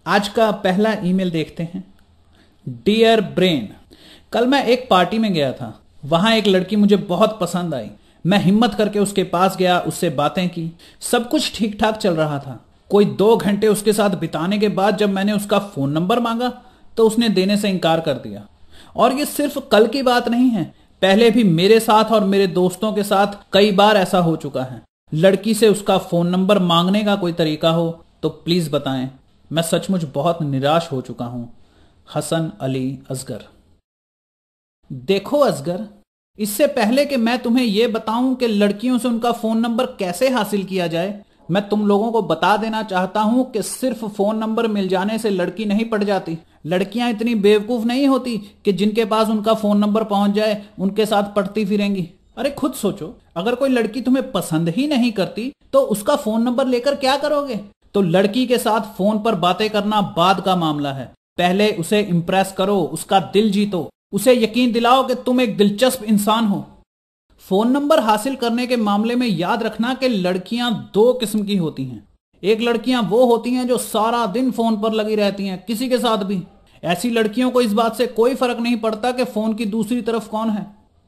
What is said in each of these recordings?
आज का पहला ईमेल देखते हैं। डियर ब्रेन, कल मैं एक पार्टी में गया था। वहां एक लड़की मुझे बहुत पसंद आई। मैं हिम्मत करके उसके पास गया, उससे बातें की। सब कुछ ठीक ठाक चल रहा था। कोई 2 घंटे उसके साथ बिताने के बाद जब मैंने उसका फोन नंबर मांगा तो उसने देने से इनकार कर दिया। और ये सिर्फ कल की बात नहीं है, पहले भी मेरे साथ और मेरे दोस्तों के साथ कई बार ऐसा हो चुका है। लड़की से उसका फोन नंबर मांगने का कोई तरीका हो तो प्लीज बताएं। मैं सचमुच बहुत निराश हो चुका हूं। हसन अली असगर। देखो असगर, इससे पहले कि मैं तुम्हें यह बताऊं कि लड़कियों से उनका फोन नंबर कैसे हासिल किया जाए, मैं तुम लोगों को बता देना चाहता हूं कि सिर्फ फोन नंबर मिल जाने से लड़की नहीं पड़ जाती। लड़कियां इतनी बेवकूफ नहीं होती कि जिनके पास उनका फोन नंबर पहुंच जाए उनके साथ पढ़ती फिरेंगी। अरे खुद सोचो, अगर कोई लड़की तुम्हें पसंद ही नहीं करती तो उसका फोन नंबर लेकर क्या करोगे? तो लड़की के साथ फोन पर बातें करना बाद का मामला है। पहले उसे इंप्रेस करो, उसका दिल जीतो, उसे यकीन दिलाओ कि तुम एक दिलचस्प इंसान हो। फोन नंबर हासिल करने के मामले में याद रखना कि लड़कियां 2 किस्म की होती हैं। एक लड़कियां वो होती हैं जो सारा दिन फोन पर लगी रहती हैं, किसी के साथ भी। ऐसी लड़कियों को इस बात से कोई फर्क नहीं पड़ता कि फोन की दूसरी तरफ कौन है।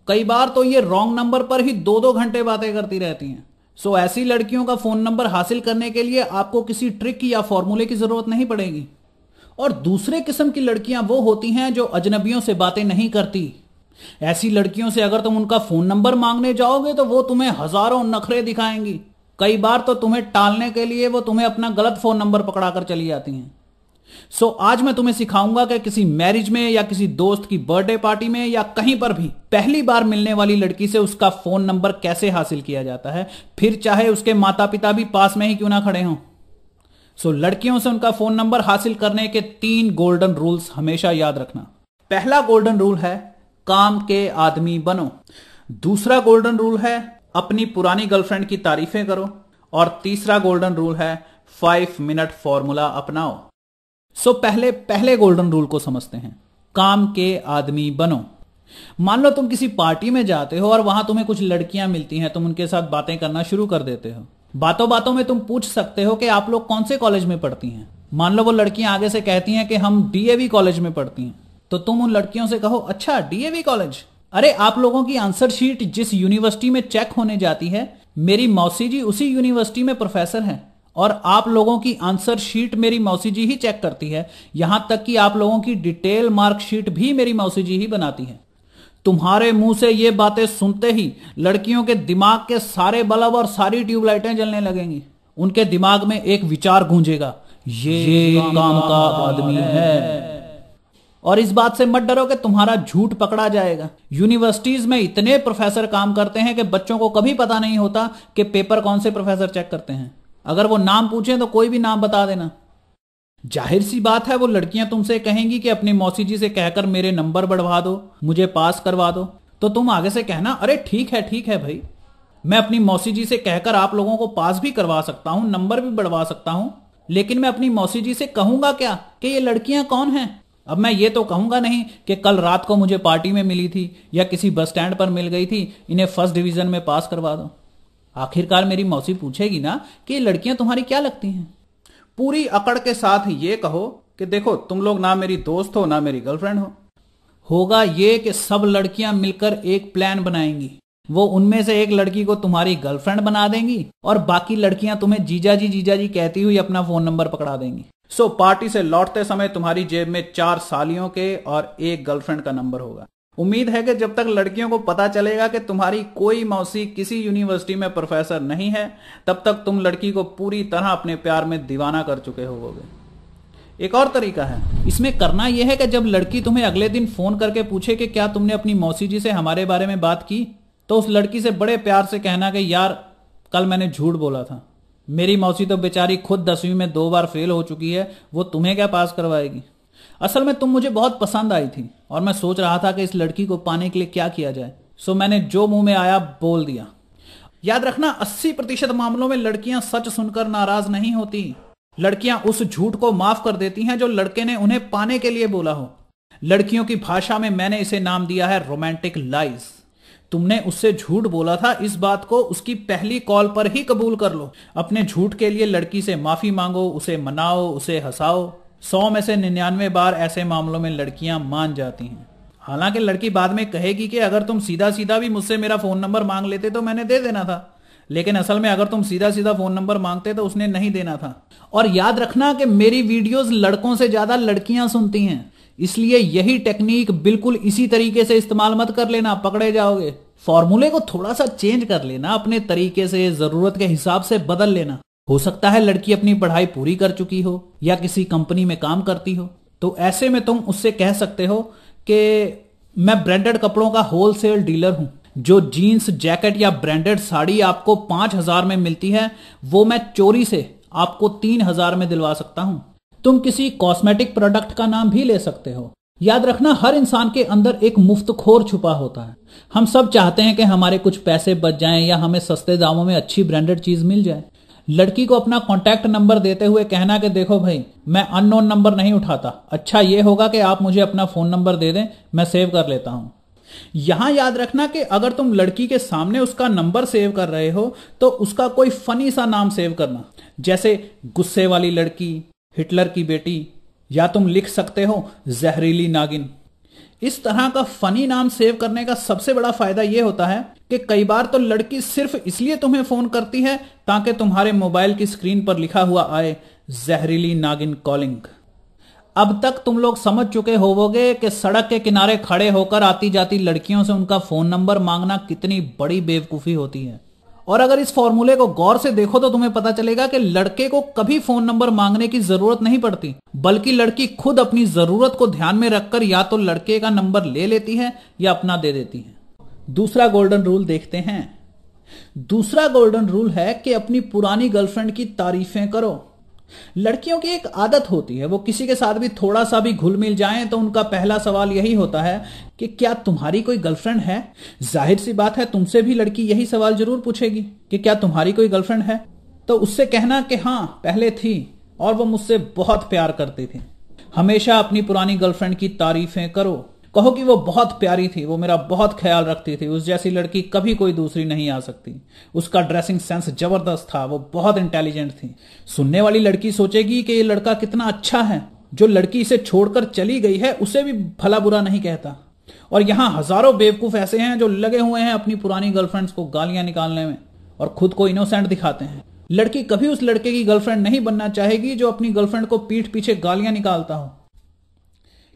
कई बार तो ये रॉन्ग नंबर पर ही 2-2 घंटे बातें करती रहती हैं। ऐसी लड़कियों का फोन नंबर हासिल करने के लिए आपको किसी ट्रिक या फॉर्मूले की जरूरत नहीं पड़ेगी। और दूसरे किस्म की लड़कियां वो होती हैं जो अजनबियों से बातें नहीं करती। ऐसी लड़कियों से अगर तुम उनका फोन नंबर मांगने जाओगे तो वो तुम्हें हजारों नखरे दिखाएंगी। कई बार तो तुम्हें टालने के लिए वो तुम्हें अपना गलत फोन नंबर पकड़ाकर चली जाती हैं। आज मैं तुम्हें सिखाऊंगा कि किसी मैरिज में या किसी दोस्त की बर्थडे पार्टी में या कहीं पर भी पहली बार मिलने वाली लड़की से उसका फोन नंबर कैसे हासिल किया जाता है, फिर चाहे उसके माता पिता भी पास में ही क्यों ना खड़े हों। लड़कियों से उनका फोन नंबर हासिल करने के 3 गोल्डन रूल्स हमेशा याद रखना। पहला गोल्डन रूल है काम के आदमी बनो। दूसरा गोल्डन रूल है अपनी पुरानी गर्लफ्रेंड की तारीफें करो। और तीसरा गोल्डन रूल है 5 मिनट फॉर्मूला अपनाओ। पहले गोल्डन रूल को समझते हैं। काम के आदमी बनो। मान लो तुम किसी पार्टी में जाते हो और वहां तुम्हें कुछ लड़कियां मिलती हैं। तुम उनके साथ बातें करना शुरू कर देते हो। बातों बातों में तुम पूछ सकते हो कि आप लोग कौन से कॉलेज में पढ़ती हैं। मान लो वो लड़कियां आगे से कहती हैं कि हम डीएवी कॉलेज में पढ़ती हैं। तो तुम उन लड़कियों से कहो, अच्छा डीएवी कॉलेज? अरे आप लोगों की आंसर शीट जिस यूनिवर्सिटी में चेक होने जाती है, मेरी मौसी जी उसी यूनिवर्सिटी में प्रोफेसर हैं। और आप लोगों की आंसर शीट मेरी मौसी जी ही चेक करती है। यहां तक कि आप लोगों की डिटेल मार्कशीट भी मेरी मौसी जी ही बनाती है। तुम्हारे मुंह से ये बातें सुनते ही लड़कियों के दिमाग के सारे बल्ब और सारी ट्यूबलाइटें जलने लगेंगी। उनके दिमाग में एक विचार गूंजेगा, ये काम का आदमी है। और इस बात से मत डरो कि तुम्हारा झूठ पकड़ा जाएगा। यूनिवर्सिटीज में इतने प्रोफेसर काम करते हैं कि बच्चों को कभी पता नहीं होता कि पेपर कौन से प्रोफेसर चेक करते हैं। अगर वो नाम पूछें तो कोई भी नाम बता देना। जाहिर सी बात है वो लड़कियां तुमसे कहेंगी कि अपनी मौसी जी से कहकर मेरे नंबर बढ़वा दो, मुझे पास करवा दो। तो तुम आगे से कहना, अरे ठीक है भाई, मैं अपनी मौसी जी से कहकर आप लोगों को पास भी करवा सकता हूं, नंबर भी बढ़वा सकता हूं। लेकिन मैं अपनी मौसी जी से कहूंगा क्या कि ये लड़कियां कौन हैं? अब मैं ये तो कहूंगा नहीं कि कल रात को मुझे पार्टी में मिली थी या किसी बस स्टैंड पर मिल गई थी, इन्हें फर्स्ट डिवीजन में पास करवा दो। आखिरकार मेरी मौसी पूछेगी ना कि ये लड़कियां तुम्हारी क्या लगती हैं। पूरी अकड़ के साथ ये कहो कि देखो तुम लोग ना मेरी दोस्त हो ना मेरी गर्लफ्रेंड हो। होगा ये कि सब लड़कियां मिलकर एक प्लान बनाएंगी। वो उनमें से एक लड़की को तुम्हारी गर्लफ्रेंड बना देंगी और बाकी लड़कियां तुम्हें जीजा जी कहती हुई अपना फोन नंबर पकड़ा देंगी। पार्टी से लौटते समय तुम्हारी जेब में 4 सालियों के और 1 गर्लफ्रेंड का नंबर होगा। उम्मीद है कि जब तक लड़कियों को पता चलेगा कि तुम्हारी कोई मौसी किसी यूनिवर्सिटी में प्रोफेसर नहीं है, तब तक तुम लड़की को पूरी तरह अपने प्यार में दीवाना कर चुके होवोगे। एक और तरीका है, इसमें करना यह है कि जब लड़की तुम्हें अगले दिन फोन करके पूछे कि क्या तुमने अपनी मौसी जी से हमारे बारे में बात की, तो उस लड़की से बड़े प्यार से कहना कि यार कल मैंने झूठ बोला था। मेरी मौसी तो बेचारी खुद 10वीं में 2 बार फेल हो चुकी है, वो तुम्हें क्या पास करवाएगी। असल में तुम मुझे बहुत पसंद आई थी और मैं सोच रहा था कि इस लड़की को पाने के लिए क्या किया जाए। मैंने जो मुंह में आया बोल दिया। याद रखना 80% मामलों में लड़कियां सच सुनकर नाराज नहीं होती। लड़कियां उस झूठ को माफ कर देती हैं जो लड़के ने उन्हें पाने के लिए बोला हो। लड़कियों की भाषा में मैंने इसे नाम दिया है रोमांटिक लाइज। तुमने उससे झूठ बोला था, इस बात को उसकी पहली कॉल पर ही कबूल कर लो। अपने झूठ के लिए लड़की से माफी मांगो, उसे मनाओ, उसे हंसाओ। 100 में से 99 बार ऐसे मामलों में लड़कियां मान जाती हैं। हालांकि लड़की बाद में कहेगी कि अगर तुम सीधा सीधा भी मुझसे मेरा फोन नंबर मांग लेते तो मैंने दे देना था, लेकिन असल में अगर तुम सीधा सीधा फोन नंबर मांगते तो उसने नहीं देना था। और याद रखना कि मेरी वीडियोस लड़कों से ज्यादा लड़कियां सुनती हैं, इसलिए यही टेक्निक बिल्कुल इसी तरीके से इस्तेमाल मत कर लेना, पकड़े जाओगे। फॉर्मूले को थोड़ा सा चेंज कर लेना, अपने तरीके से जरूरत के हिसाब से बदल लेना। हो सकता है लड़की अपनी पढ़ाई पूरी कर चुकी हो या किसी कंपनी में काम करती हो, तो ऐसे में तुम उससे कह सकते हो कि मैं ब्रांडेड कपड़ों का होलसेल डीलर हूं। जो जीन्स, जैकेट या ब्रांडेड साड़ी आपको 5,000 में मिलती है, वो मैं चोरी से आपको 3,000 में दिलवा सकता हूं। तुम किसी कॉस्मेटिक प्रोडक्ट का नाम भी ले सकते हो। याद रखना, हर इंसान के अंदर एक मुफ्तखोर छुपा होता है। हम सब चाहते हैं कि हमारे कुछ पैसे बच जाएं या हमें सस्ते दामों में अच्छी ब्रांडेड चीज मिल जाए। लड़की को अपना कॉन्टैक्ट नंबर देते हुए कहना कि देखो भाई, मैं अननोन नंबर नहीं उठाता, अच्छा ये होगा कि आप मुझे अपना फोन नंबर दे दें, मैं सेव कर लेता हूं। यहां याद रखना कि अगर तुम लड़की के सामने उसका नंबर सेव कर रहे हो तो उसका कोई फनी सा नाम सेव करना, जैसे गुस्से वाली लड़की, हिटलर की बेटी, या तुम लिख सकते हो जहरीली नागिन। इस तरह का फनी नाम सेव करने का सबसे बड़ा फायदा यह होता है कि कई बार तो लड़की सिर्फ इसलिए तुम्हें फोन करती है ताकि तुम्हारे मोबाइल की स्क्रीन पर लिखा हुआ आए जहरीली नागिन कॉलिंग। अब तक तुम लोग समझ चुके होवोगे कि सड़क के किनारे खड़े होकर आती जाती लड़कियों से उनका फोन नंबर मांगना कितनी बड़ी बेवकूफी होती है। और अगर इस फॉर्मूले को गौर से देखो तो तुम्हें पता चलेगा कि लड़के को कभी फोन नंबर मांगने की जरूरत नहीं पड़ती, बल्कि लड़की खुद अपनी जरूरत को ध्यान में रखकर या तो लड़के का नंबर ले लेती है या अपना दे देती है। दूसरा गोल्डन रूल देखते हैं। दूसरा गोल्डन रूल है कि अपनी पुरानी गर्लफ्रेंड की तारीफें करो। लड़कियों की एक आदत होती है, वो किसी के साथ भी थोड़ा सा भी घुल मिल जाएं तो उनका पहला सवाल यही होता है कि क्या तुम्हारी कोई गर्लफ्रेंड है। जाहिर सी बात है, तुमसे भी लड़की यही सवाल जरूर पूछेगी कि क्या तुम्हारी कोई गर्लफ्रेंड है। तो उससे कहना कि हाँ पहले थी और वो मुझसे बहुत प्यार करती थी। हमेशा अपनी पुरानी गर्लफ्रेंड की तारीफें करो। कहो कि वो बहुत प्यारी थी, वो मेरा बहुत ख्याल रखती थी, उस जैसी लड़की कभी कोई दूसरी नहीं आ सकती। उसका ड्रेसिंग सेंस जबरदस्त था, वो बहुत इंटेलिजेंट थी। सुनने वाली लड़की सोचेगी कि ये लड़का कितना अच्छा है, जो लड़की इसे छोड़कर चली गई है उसे भी भला बुरा नहीं कहता। और यहां हजारों बेवकूफ ऐसे हैं जो लगे हुए हैं अपनी पुरानी गर्लफ्रेंड्स को गालियां निकालने में और खुद को इनोसेंट दिखाते हैं। लड़की कभी उस लड़के की गर्लफ्रेंड नहीं बनना चाहेगी जो अपनी गर्लफ्रेंड को पीठ पीछे गालियां निकालता हो।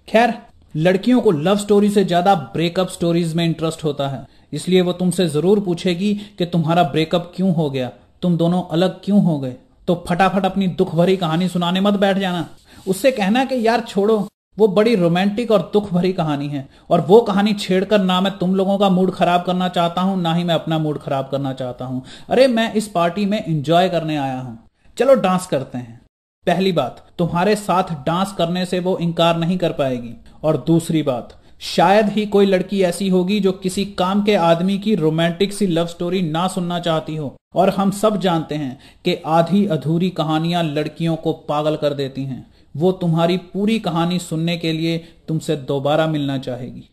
खैर, लड़कियों को लव स्टोरी से ज्यादा ब्रेकअप स्टोरीज में इंटरेस्ट होता है, इसलिए वो तुमसे जरूर पूछेगी कि तुम्हारा ब्रेकअप क्यों हो गया, तुम दोनों अलग क्यों हो गए। तो फटाफट अपनी दुख भरी कहानी सुनाने मत बैठ जाना। उससे कहना कि यार छोड़ो, वो बड़ी रोमांटिक और दुख भरी कहानी है, और वो कहानी छेड़कर ना मैं तुम लोगों का मूड खराब करना चाहता हूं, ना ही मैं अपना मूड खराब करना चाहता हूं। अरे मैं इस पार्टी में एंजॉय करने आया हूं, चलो डांस करते हैं। पहली बात, तुम्हारे साथ डांस करने से वो इनकार नहीं कर पाएगी। और दूसरी बात, शायद ही कोई लड़की ऐसी होगी जो किसी काम के आदमी की रोमांटिक सी लव स्टोरी ना सुनना चाहती हो। और हम सब जानते हैं कि आधी अधूरी कहानियां लड़कियों को पागल कर देती हैं। वो तुम्हारी पूरी कहानी सुनने के लिए तुमसे दोबारा मिलना चाहेगी।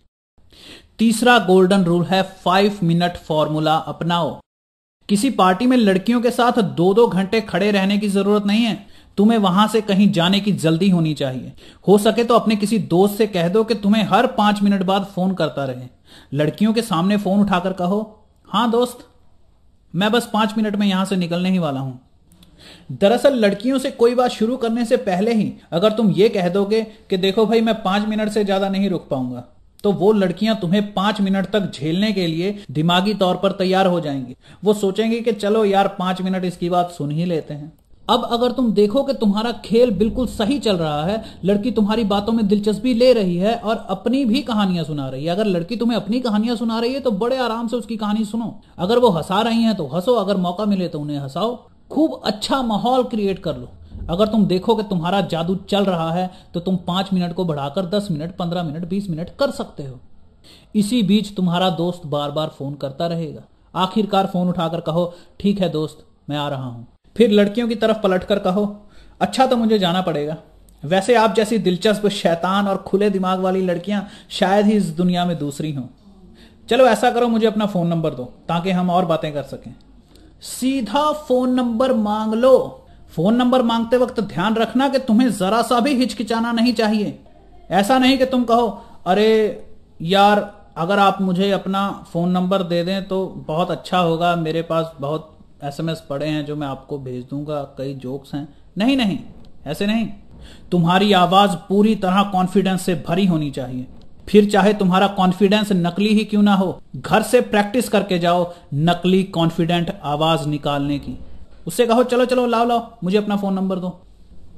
तीसरा गोल्डन रूल है 5 मिनट फॉर्मूला अपनाओ। किसी पार्टी में लड़कियों के साथ 2-2 घंटे खड़े रहने की जरूरत नहीं है। तुम्हें वहां से कहीं जाने की जल्दी होनी चाहिए। हो सके तो अपने किसी दोस्त से कह दो कि तुम्हें हर 5 मिनट बाद फोन करता रहे। लड़कियों के सामने फोन उठाकर कहो, हाँ दोस्त, मैं बस 5 मिनट में यहां से निकलने ही वाला हूं। दरअसल लड़कियों से कोई बात शुरू करने से पहले ही अगर तुम ये कह दोगे कि देखो भाई मैं 5 मिनट से ज्यादा नहीं रुक पाऊंगा, तो वो लड़कियां तुम्हें 5 मिनट तक झेलने के लिए दिमागी तौर पर तैयार हो जाएंगी। वो सोचेंगी कि चलो यार 5 मिनट इसकी बात सुन ही लेते हैं। अब अगर तुम देखो कि तुम्हारा खेल बिल्कुल सही चल रहा है, लड़की तुम्हारी बातों में दिलचस्पी ले रही है और अपनी भी कहानियां सुना रही है। अगर लड़की तुम्हें अपनी कहानियां सुना रही है तो बड़े आराम से उसकी कहानी सुनो। अगर वो हंसा रही हैं तो हंसो, अगर मौका मिले तो उन्हें हंसाओ। खूब अच्छा माहौल क्रिएट कर लो। अगर तुम देखो कि तुम्हारा जादू चल रहा है तो तुम 5 मिनट को बढ़ाकर 10 मिनट, 15 मिनट, 20 मिनट कर सकते हो। इसी बीच तुम्हारा दोस्त बार बार फोन करता रहेगा। आखिरकार फोन उठाकर कहो, ठीक है दोस्त, मैं आ रहा हूं। फिर लड़कियों की तरफ पलटकर कहो, अच्छा तो मुझे जाना पड़ेगा। वैसे आप जैसी दिलचस्प, शैतान और खुले दिमाग वाली लड़कियां शायद ही इस दुनिया में दूसरी हों। चलो ऐसा करो, मुझे अपना फोन नंबर दो ताकि हम और बातें कर सकें। सीधा फोन नंबर मांग लो। फोन नंबर मांगते वक्त ध्यान रखना कि तुम्हें जरा सा भी हिचकिचाना नहीं चाहिए। ऐसा नहीं कि तुम कहो अरे यार अगर आप मुझे अपना फोन नंबर दे दें तो बहुत अच्छा होगा, मेरे पास बहुत SMS पड़े हैं जो मैं आपको भेज दूंगा, कई जोक्स हैं। नहीं नहीं, ऐसे नहीं। तुम्हारी आवाज पूरी तरह कॉन्फिडेंस से भरी होनी चाहिए। फिर चाहे तुम्हारा कॉन्फिडेंस नकली ही क्यों ना हो, घर से प्रैक्टिस करके जाओ नकली कॉन्फिडेंट आवाज निकालने की। उससे कहो चलो चलो लाओ लाओ मुझे अपना फोन नंबर दो।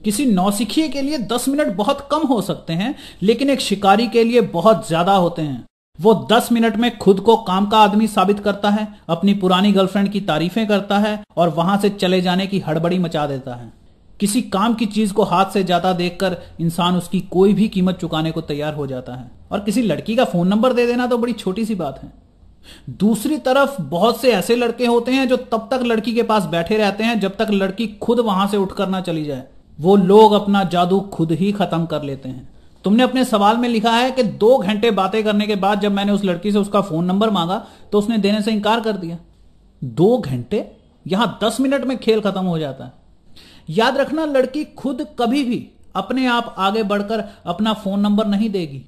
किसी नौसिखिए के लिए 10 मिनट बहुत कम हो सकते हैं, लेकिन एक शिकारी के लिए बहुत ज्यादा होते हैं। वो 10 मिनट में खुद को काम का आदमी साबित करता है, अपनी पुरानी गर्लफ्रेंड की तारीफें करता है और वहां से चले जाने की हड़बड़ी मचा देता है। किसी काम की चीज को हाथ से ज्यादा देखकर इंसान उसकी कोई भी कीमत चुकाने को तैयार हो जाता है, और किसी लड़की का फोन नंबर दे देना तो बड़ी छोटी सी बात है। दूसरी तरफ बहुत से ऐसे लड़के होते हैं जो तब तक लड़की के पास बैठे रहते हैं जब तक लड़की खुद वहां से उठकर ना चली जाए। वो लोग अपना जादू खुद ही खत्म कर लेते हैं। तुमने अपने सवाल में लिखा है कि 2 घंटे बातें करने के बाद जब मैंने उस लड़की से उसका फोन नंबर मांगा तो उसने देने से इनकार कर दिया। 2 घंटे? यहां 10 मिनट में खेल खत्म हो जाता है। याद रखना, लड़की खुद कभी भी अपने आप आगे बढ़कर अपना फोन नंबर नहीं देगी।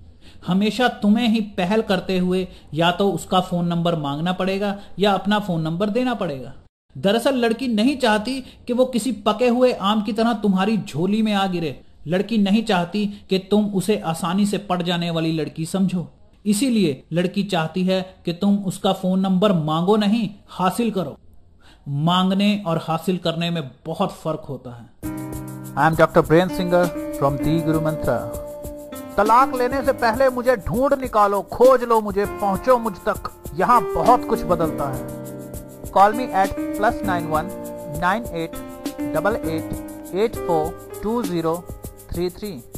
हमेशा तुम्हें ही पहल करते हुए या तो उसका फोन नंबर मांगना पड़ेगा या अपना फोन नंबर देना पड़ेगा। दरअसल लड़की नहीं चाहती कि वो किसी पके हुए आम की तरह तुम्हारी झोली में आ गिरे। लड़की नहीं चाहती कि तुम उसे आसानी से पड़ जाने वाली लड़की समझो। इसीलिए लड़की चाहती है कि तुम उसका फोन नंबर मांगो नहीं, हासिल करो। मांगने और हासिल करने में बहुत फर्क होता है। I am doctor brain singer from the गुरु मंत्रा। तलाक लेने से पहले मुझे ढूंढ निकालो, खोज लो मुझे, पहुंचो मुझ तक। यहाँ बहुत कुछ बदलता है। Call me at +91 98 88 84 2033।